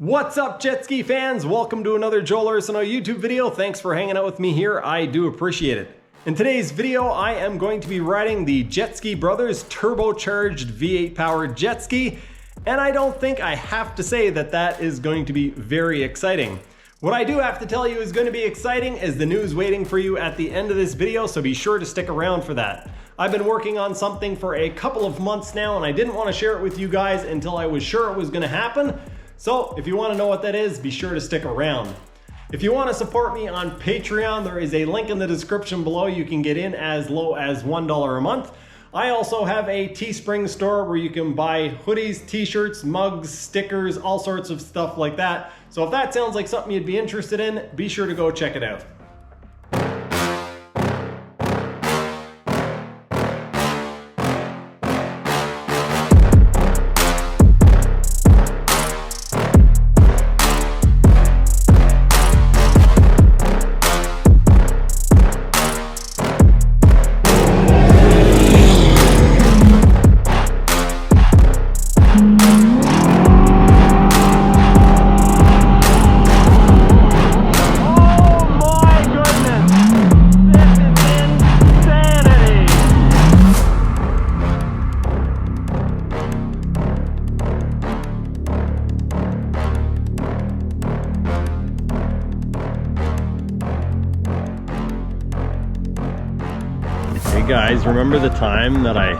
What's up, jet ski fans? Welcome to another Joel Arsenault YouTube video. Thanks for hanging out with me here. I do appreciate it. In today's video, I am going to be riding the JetSki Brothers turbocharged V8 powered jet ski, and I don't think I have to say that that is going to be very exciting. What I do have to tell you is going to be exciting is the news waiting for you at the end of this video, so be sure to stick around for that. I've been working on something for a couple of months now, and I didn't want to share it with you guys until I was sure it was going to happen. So if you want to know what that is, be sure to stick around. If you want to support me on Patreon, there is a link in the description below. You can get in as low as $1 a month. I also have a Teespring store where you can buy hoodies, t-shirts, mugs, stickers, all sorts of stuff like that. So if that sounds like something you'd be interested in, be sure to go check it out. Hey guys, remember the time that I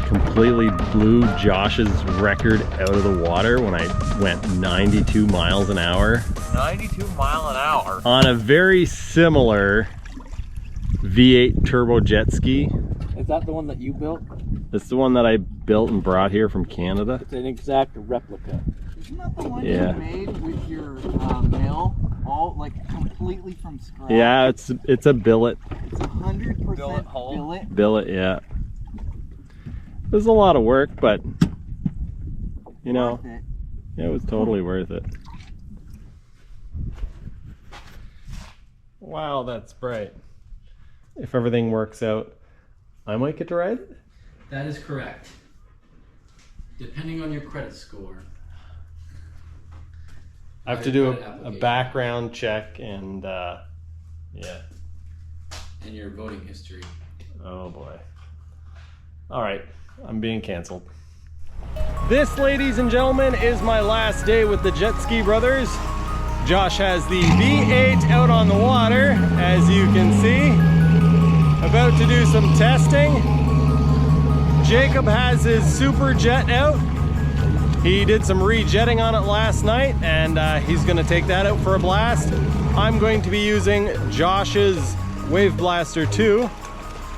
completely blew Josh's record out of the water when I went 92 miles an hour? 92 mile an hour? On a very similar V8 turbo jet ski. Is that the one that you built? It's the one that I built and brought here from Canada. It's an exact replica. Isn't that the one Yeah. you made with your mill, all like completely from scratch? Yeah, it's a billet. It's 100% Billet hull? billet. Billet, yeah. It was a lot of work, but you know, Worth it. yeah, it was totally worth it. Wow, that's bright. If everything works out, I might get to ride it. That is correct. Depending on your credit score. I have to do Credit a application. background check and yeah. And your voting history. Oh boy. All right, I'm being canceled. This, ladies and gentlemen, is my last day with the JetSki Brothers. Josh has the V8 out on the water, as you can see. About to do some testing. Jacob has his Super Jet out. He did some rejetting on it last night, and he's gonna take that out for a blast. I'm going to be using Josh's Wave Blaster 2.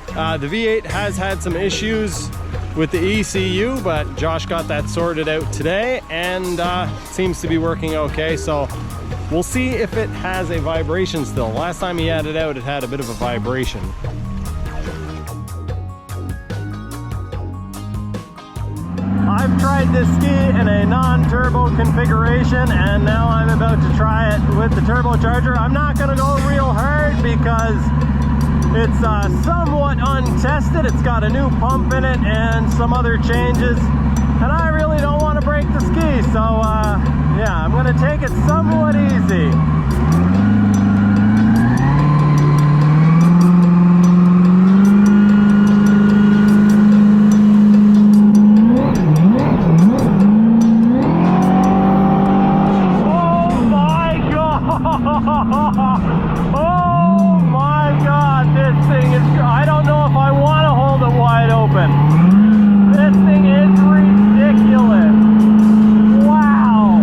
The V8 has had some issues with the ECU, but Josh got that sorted out today, and seems to be working okay. So we'll see if it has a vibration still. Last time he had it out, it had a bit of a vibration. I've tried this ski in a non-turbo configuration, and now I'm about to try it with the turbocharger. I'm not going to go real hard because it's somewhat untested. It's got a new pump in it and some other changes, and I really don't want to break the ski, so yeah, I'm going to take it somewhat easy. Oh my God, this thing is, I don't know if I want to hold it wide open. This thing is ridiculous. Wow.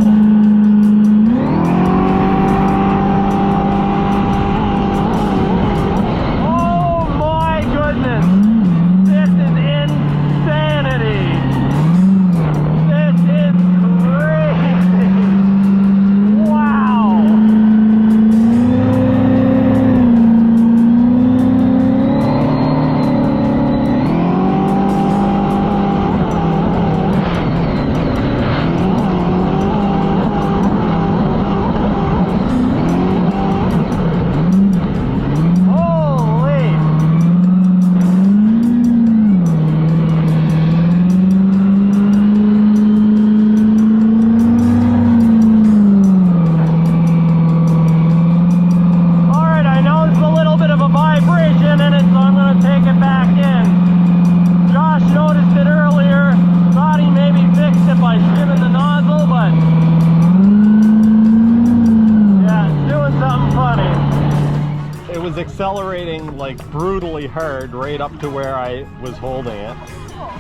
accelerating like brutally hard right up to where I was holding it.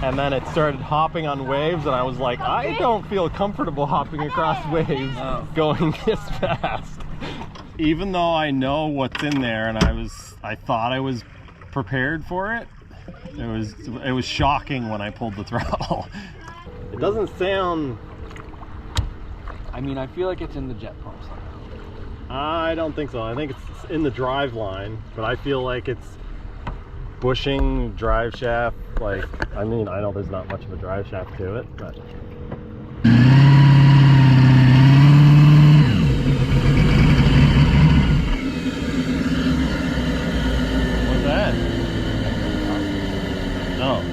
And then it started hopping on waves and I was like, I don't feel comfortable hopping across waves going this fast. Even though I know what's in there and I thought I was prepared for it, it was shocking when I pulled the throttle. It doesn't sound... I mean, I feel like it's in the jet pump somehow. I don't think so. I think it's in the drive line, but I feel like it's bushing drive shaft. Like, I mean, I know there's not much of a drive shaft to it, but... What's that? Oh.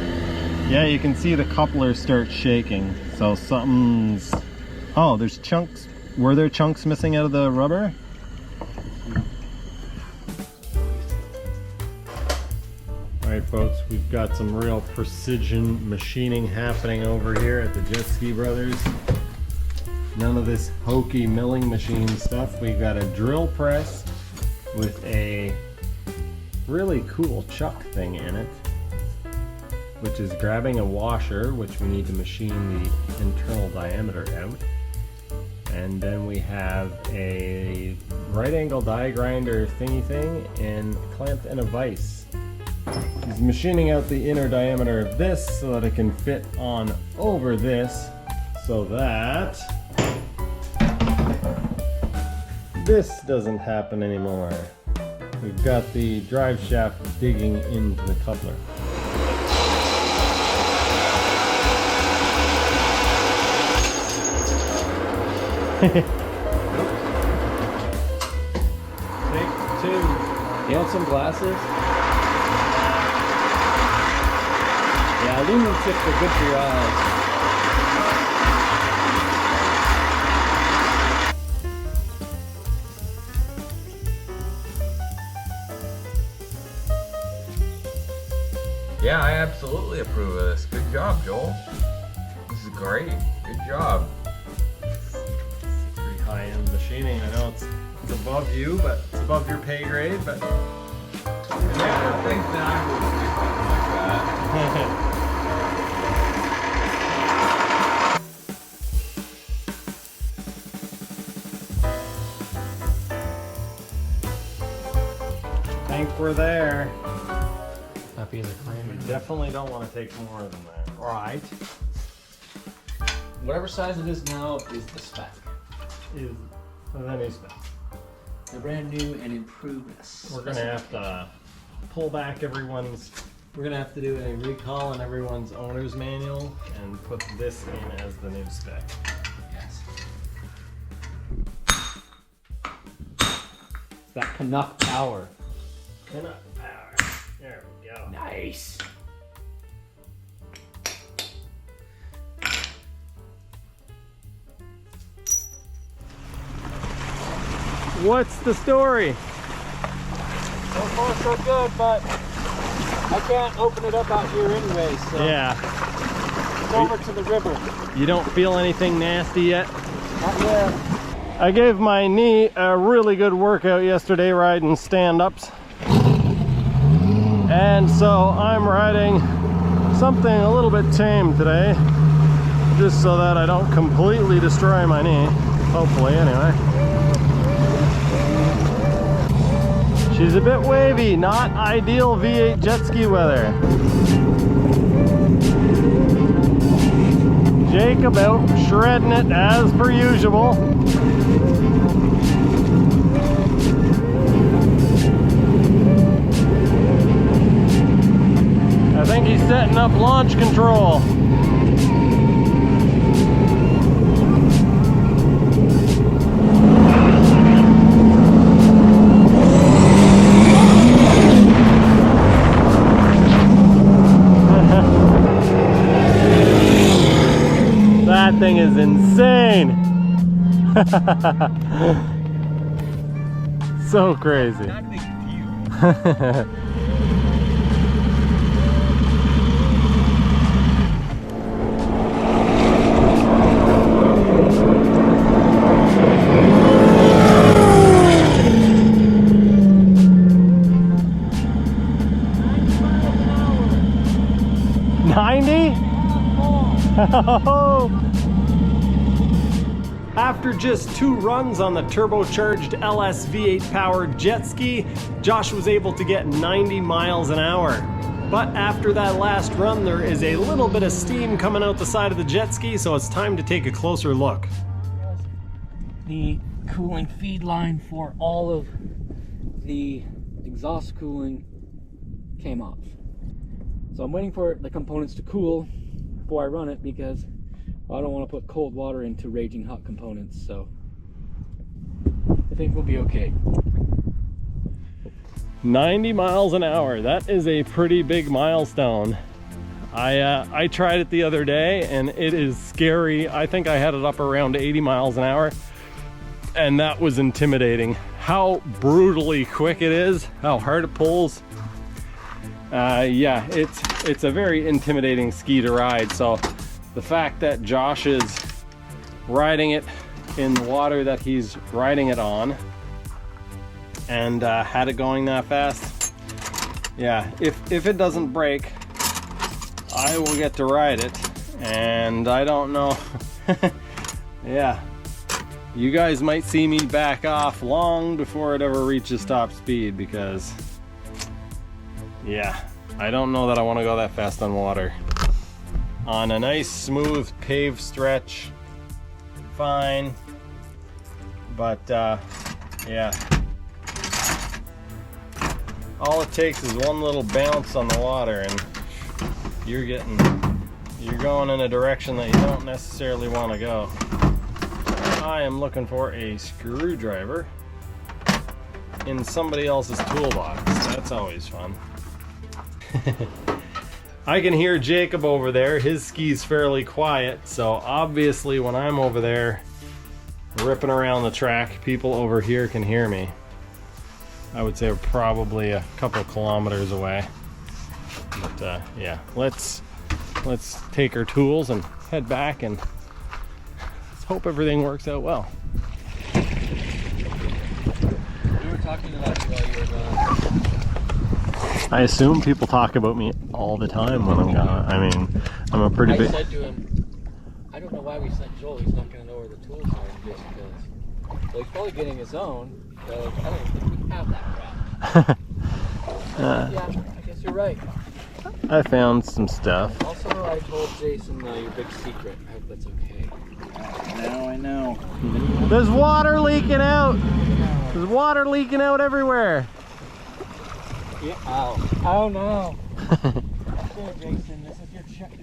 Yeah, you can see the coupler start shaking. So something's... Oh, there's chunks. Were there chunks missing out of the rubber? Alright folks, we've got some real precision machining happening over here at the JetSki Brothers. None of this hokey milling machine stuff. We've got a drill press with a really cool chuck thing in it, which is grabbing a washer, which we need to machine the internal diameter out. And then we have a right angle die grinder thingy thing and clamped in a vise. He's machining out the inner diameter of this so that it can fit on over this, so that this doesn't happen anymore. We've got the drive shaft digging into the coupler. Take 2. You want some glasses? Yeah, aluminum tips are good for your eyes. Yeah, I absolutely approve of this. Good job, Joel. This is great. Good job. Pretty high-end machining. I know it's above you, but it's above your pay grade, but... Yeah, I think that I would do something like that. I think we're there. Happy as a clam. We definitely don't want to take more than that. Right. Whatever size it is now is the spec. Is that is that. They're brand new and improved. We're gonna have to pull back everyone's. We're gonna have to do a recall on everyone's owner's manual and put this in as the new spec. Yes. That Canuck power. Canuck power. There we go. Nice. What's the story? So far so good, but I can't open it up out here anyway, so Yeah. it's over to the river. You don't feel anything nasty yet? Not yet. I gave my knee a really good workout yesterday riding stand-ups. And so I'm riding something a little bit tame today, just so that I don't completely destroy my knee, hopefully anyway. She's a bit wavy, not ideal V8 jet ski weather. Jacob out shredding it as per usual. I think he's setting up launch control. That thing is insane. So crazy. After just 2 runs on the turbocharged LS V8 powered jet ski, Josh was able to get 90 miles an hour. But after that last run, there is a little bit of steam coming out the side of the jet ski, so it's time to take a closer look. The cooling feed line for all of the exhaust cooling came off. So I'm waiting for the components to cool before I run it because I don't want to put cold water into raging hot components, so I think we'll be okay. 90 miles an hour, that is a pretty big milestone. I tried it the other day and it is scary. I think I had it up around 80 miles an hour and that was intimidating. How brutally quick it is, how hard it pulls. Yeah, it's a very intimidating ski to ride. So the fact that Josh is riding it in the water that he's riding it on and had it going that fast, yeah, if it doesn't break, I will get to ride it. And I don't know, yeah, you guys might see me back off long before it ever reaches top speed because, yeah, I don't know that I want to go that fast on water. On a nice smooth paved stretch, fine, but yeah, all it takes is one little bounce on the water and you're going in a direction that you don't necessarily want to go. I am looking for a screwdriver in somebody else's toolbox. That's always fun. I can hear Jacob over there. His ski's fairly quiet, so obviously when I'm over there ripping around the track, people over here can hear me. I would say we're probably a couple kilometers away. But yeah, let's take our tools and head back and let's hope everything works out well. We were talking about you while you were gone. I assume people talk about me all the time when I'm gone. I mean, I'm a pretty big... I said to him, I don't know why we sent Joel, he's not going to know where the tools are just because. Well, he's probably getting his own, so I don't think we have that crap. Yeah, I guess you're right. I found some stuff. Also, I told Jason your big secret. I hope that's okay. Now I know. There's water leaking out! There's water leaking out everywhere! Yeah. Oh no. There, Jason, this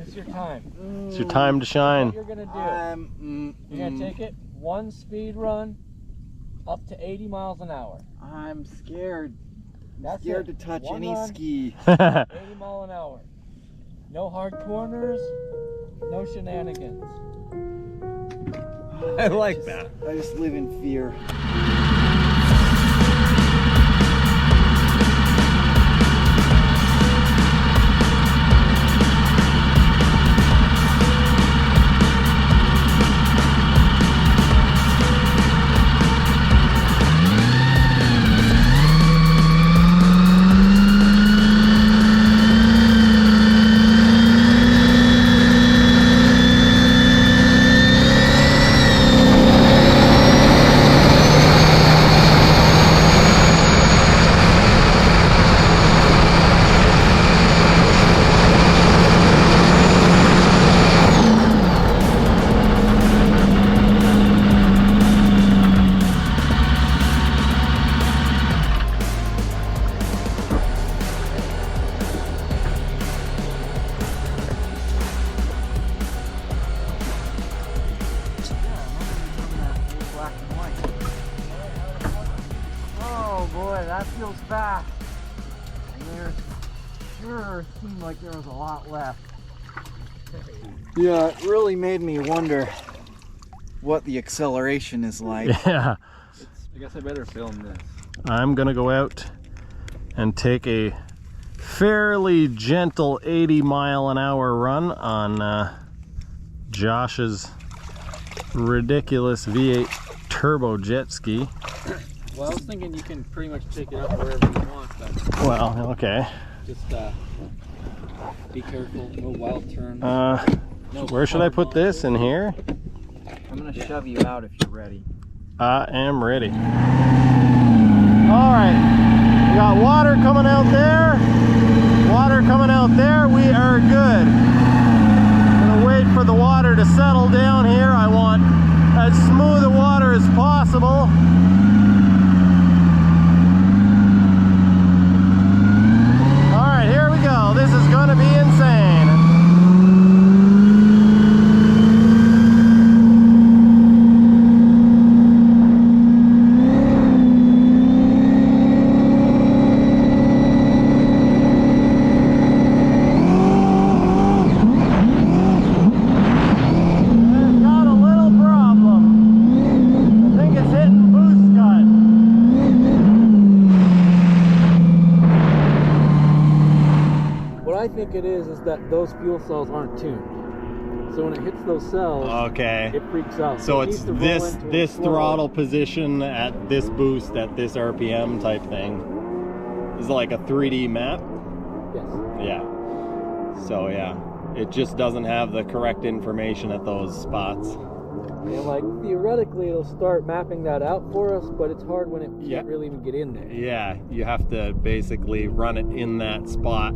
is your time. It's your time to shine. What you're gonna do? You're gonna take it one speed run up to 80 miles an hour. I'm scared. That's Scared it. to touch One any run, ski. 80 mile an hour. No hard corners. No shenanigans. I like that. I just live in fear. That feels fast. And there sure seemed like there was a lot left. Yeah, it really made me wonder what the acceleration is like. Yeah. I guess I better film this. I'm gonna go out and take a fairly gentle 80 mile an hour run on Josh's ridiculous V8 turbo jet ski. Well, I was thinking you can pretty much take it up wherever you want, but Well, okay. just be careful, no wild turns. No, Where should I put this? In here? I'm gonna shove you out if you're ready. I am ready. All right, we got water coming out there. Water coming out there. We are good. I'm gonna wait for the water to settle down here. I want as smooth a water as possible. All right, here we go. This is gonna be insane. I think it is that those fuel cells aren't tuned. So when it hits those cells, okay, it freaks out. So it it's this throttle position at this boost at this RPM type thing. Is it like a 3D map? Yes. Yeah. So yeah, it just doesn't have the correct information at those spots. And like theoretically it'll start mapping that out for us, but it's hard when it can't really even get in there. Yeah, you have to basically run it in that spot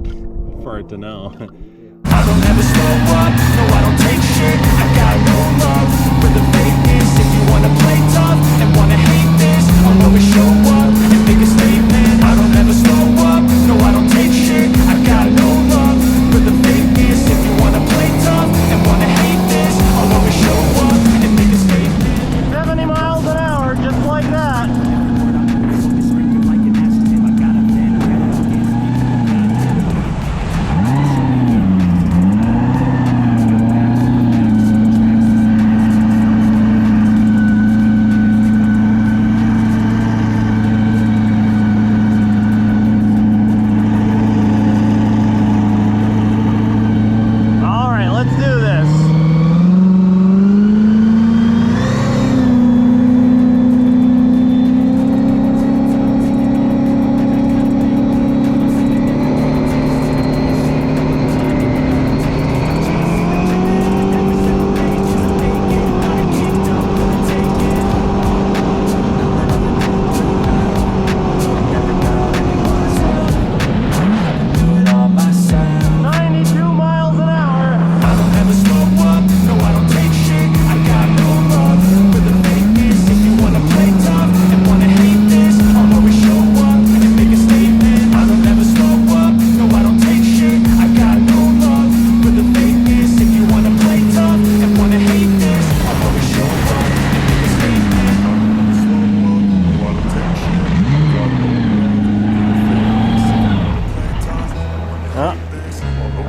for it to know. I don't ever slow up, no I don't take shit. I got no love for the fakeness. If you wanna play tough and wanna hate this, I'll always show up and make a statement. I don't ever slow up, no I don't take shit. I got no love for the fakeness. If you wanna play tough and wanna hate this, I'll always show up and make a statement. 70 miles an hour, just like that.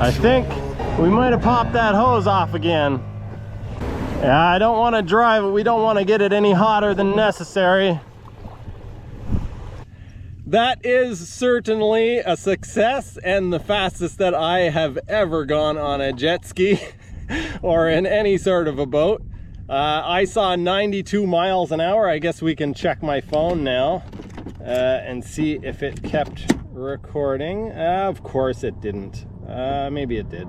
I think we might have popped that hose off again. Yeah, I don't want to drive it. We don't want to get it any hotter than necessary. That is certainly a success and the fastest that I have ever gone on a jet ski or in any sort of a boat. I saw 92 miles an hour. I guess we can check my phone now and see if it kept recording. Of course it didn't. Maybe it did.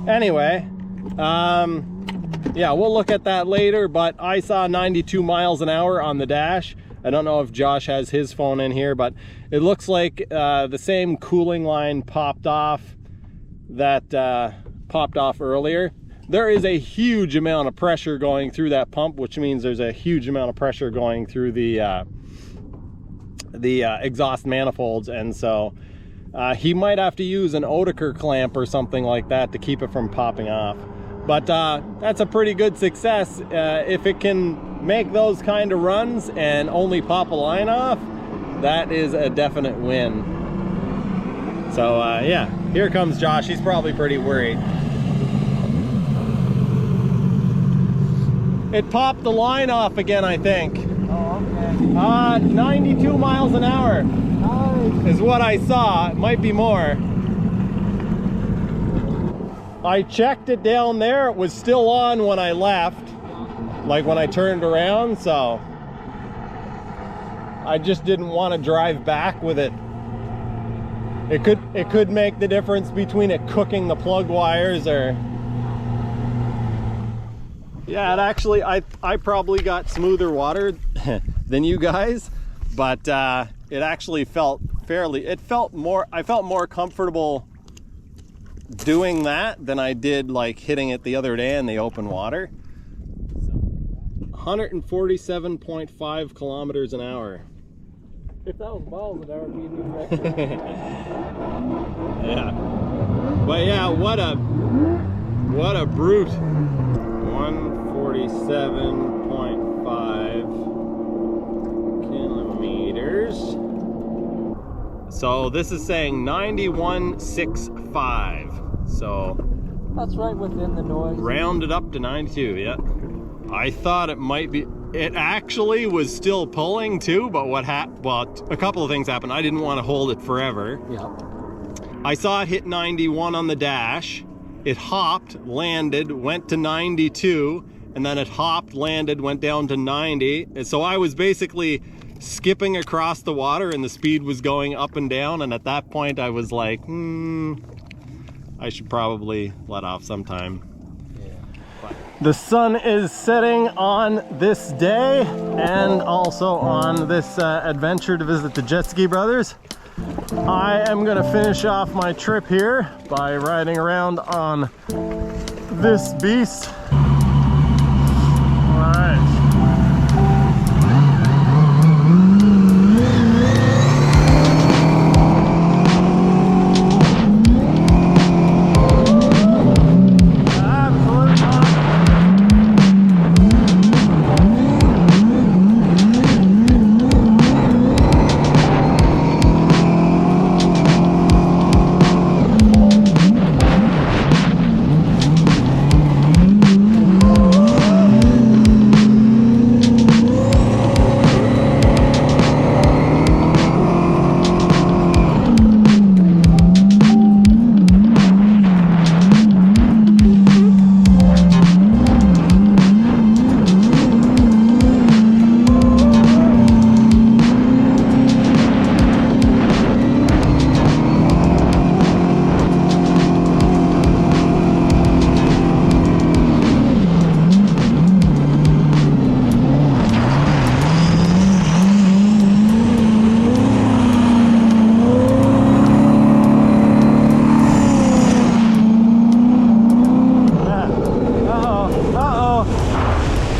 Anyway, yeah, we'll look at that later, but I saw 92 miles an hour on the dash. I don't know if Josh has his phone in here, but it looks like the same cooling line popped off that popped off earlier. There is a huge amount of pressure going through that pump, which means there's a huge amount of pressure going through the exhaust manifolds, and so he might have to use an Oetiker clamp or something like that to keep it from popping off. But that's a pretty good success. If it can make those kind of runs and only pop a line off, that is a definite win. So yeah, here comes Josh. He's probably pretty worried. It popped the line off again, I think. Oh, okay. 92 miles an hour is what I saw. It might be more. I checked it down there. It was still on when I left, like when I turned around, so I just didn't want to drive back with it. It could make the difference between it cooking the plug wires or Yeah, it actually, I probably got smoother water than you guys, but it actually felt I felt more comfortable doing that than I did like hitting it the other day in the open water. 147.5 kilometers an hour. If that was miles an hour, it'd be a new record. Yeah. But yeah, what a brute. 147.5 kilometers. So this is saying 91.65. So That's right within the noise. rounded up to 92, yeah. I thought it might be, it actually was still pulling too, but well, a couple of things happened. I didn't want to hold it forever. Yeah. I saw it hit 91 on the dash. It hopped, landed, went to 92, and then it hopped, landed, went down to 90. And so I was basically skipping across the water and the speed was going up and down. And at that point I was like, I should probably let off sometime. The sun is setting on this day and also on this adventure to visit the JetSki brothers. I am gonna finish off my trip here by riding around on this beast. All right.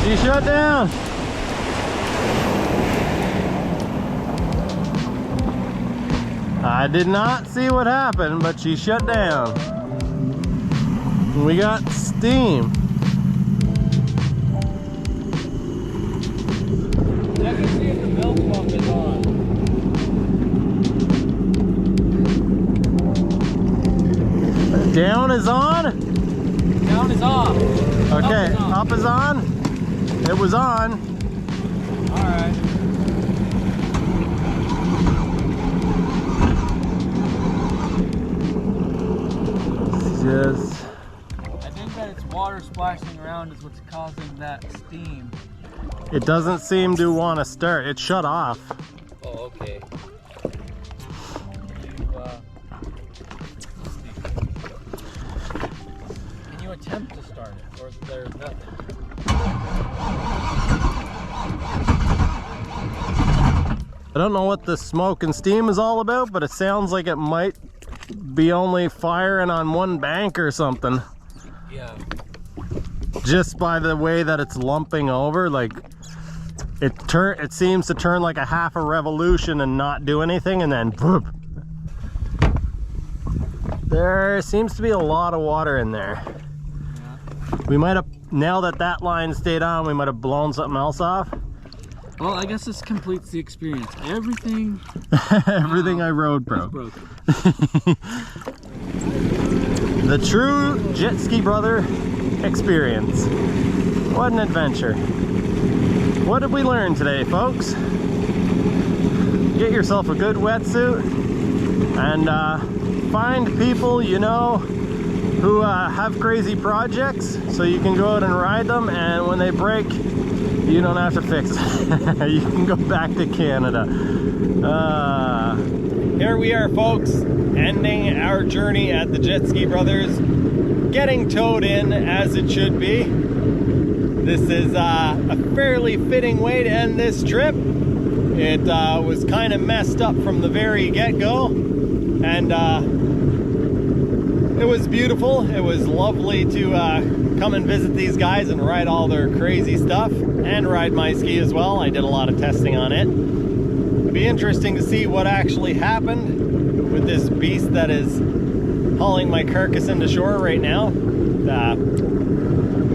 She shut down. I did not see what happened, but she shut down. We got steam. Check and see if the milk pump is on. Down is on? Down is off. Okay, up is on. It was on. Alright. Just I think that it's water splashing around is what's causing that steam. it doesn't seem to want to start. It shut off. Oh, okay. Can you attempt to start it, or is there nothing? I don't know what the smoke and steam is all about, but it sounds like it might be only firing on one bank or something. Yeah. Just by the way that it's lumping over, like it seems to turn like a half a revolution and not do anything, and then whoop. There seems to be a lot of water in there. Yeah. We might have, now that that line stayed on, we might have blown something else off. Well, I guess this completes the experience. Everything Everything I rode broke. broken. The true JetSki brother experience. What an adventure. What did we learn today, folks? Get yourself a good wetsuit and find people you know who have crazy projects so you can go out and ride them, and when they break, you don't have to fix it. You can go back to Canada. Here we are, folks, ending our journey at the JetSki Brothers, getting towed in as it should be. This is a fairly fitting way to end this trip. It was kind of messed up from the very get-go, and it was beautiful. It was lovely to come and visit these guys and ride all their crazy stuff, and ride my ski as well. I did a lot of testing on it. It'd be interesting to see what actually happened with this beast that is hauling my carcass into shore right now.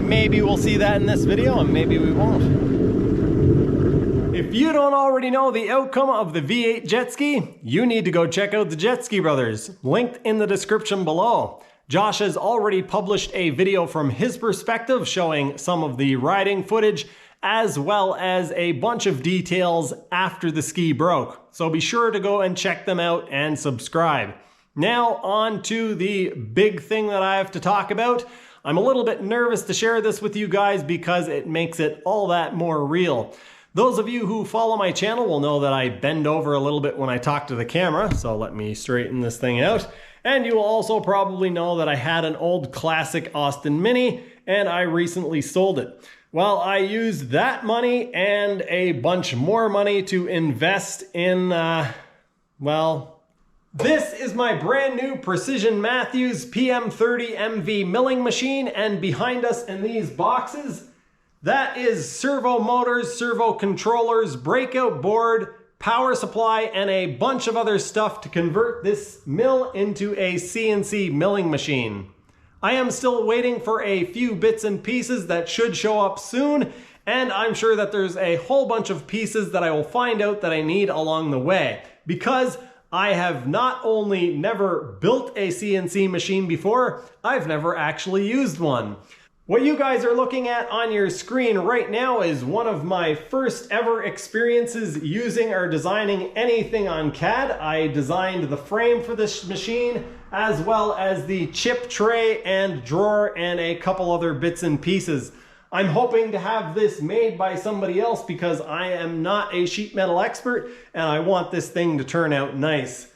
Maybe we'll see that in this video, and maybe we won't. If you don't already know the outcome of the V8 jet ski, you need to go check out the JetSki brothers, linked in the description below. Josh has already published a video from his perspective showing some of the riding footage, as well as a bunch of details after the ski broke. So be sure to go and check them out and subscribe. Now on to the big thing that I have to talk about. I'm a little bit nervous to share this with you guys because it makes it all that more real. Those of you who follow my channel will know that I bend over a little bit when I talk to the camera, so let me straighten this thing out. And you will also probably know that I had an old classic Austin Mini, and I recently sold it. Well, I used that money and a bunch more money to invest in, well, this is my brand new Precision Matthews PM30 MV milling machine, and behind us in these boxes, that is servo motors, servo controllers, breakout board, power supply, and a bunch of other stuff to convert this mill into a CNC milling machine. I am still waiting for a few bits and pieces that should show up soon, and I'm sure that there's a whole bunch of pieces that I will find out that I need along the way, because I have not only never built a CNC machine before, I've never actually used one. What you guys are looking at on your screen right now is one of my first ever experiences using or designing anything on CAD. I designed the frame for this machine, as well as the chip tray and drawer and a couple other bits and pieces. I'm hoping to have this made by somebody else because I am not a sheet metal expert and I want this thing to turn out nice.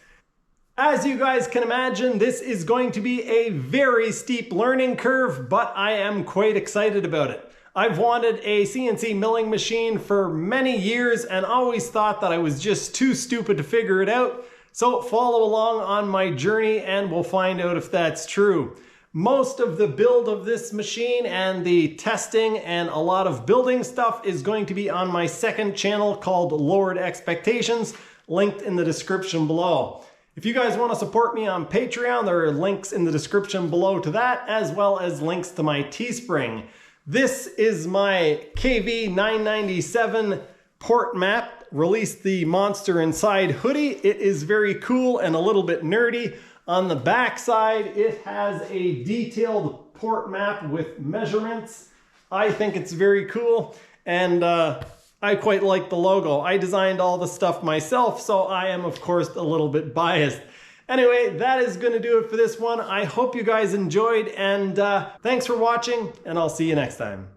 As you guys can imagine, this is going to be a very steep learning curve, but I am quite excited about it. I've wanted a CNC milling machine for many years and always thought that I was just too stupid to figure it out. So follow along on my journey and we'll find out if that's true. Most of the build of this machine and the testing and a lot of building stuff is going to be on my second channel called Lowered Expectations, linked in the description below. If you guys want to support me on Patreon, there are links in the description below to that, as well as links to my Teespring. This is my KV997 port map, released the Monster Inside hoodie. It is very cool and a little bit nerdy. On the back side, it has a detailed port map with measurements. I think it's very cool, and I quite like the logo. I designed all the stuff myself, so I am of course a little bit biased. Anyway, that is going to do it for this one. I hope you guys enjoyed, and thanks for watching, and I'll see you next time.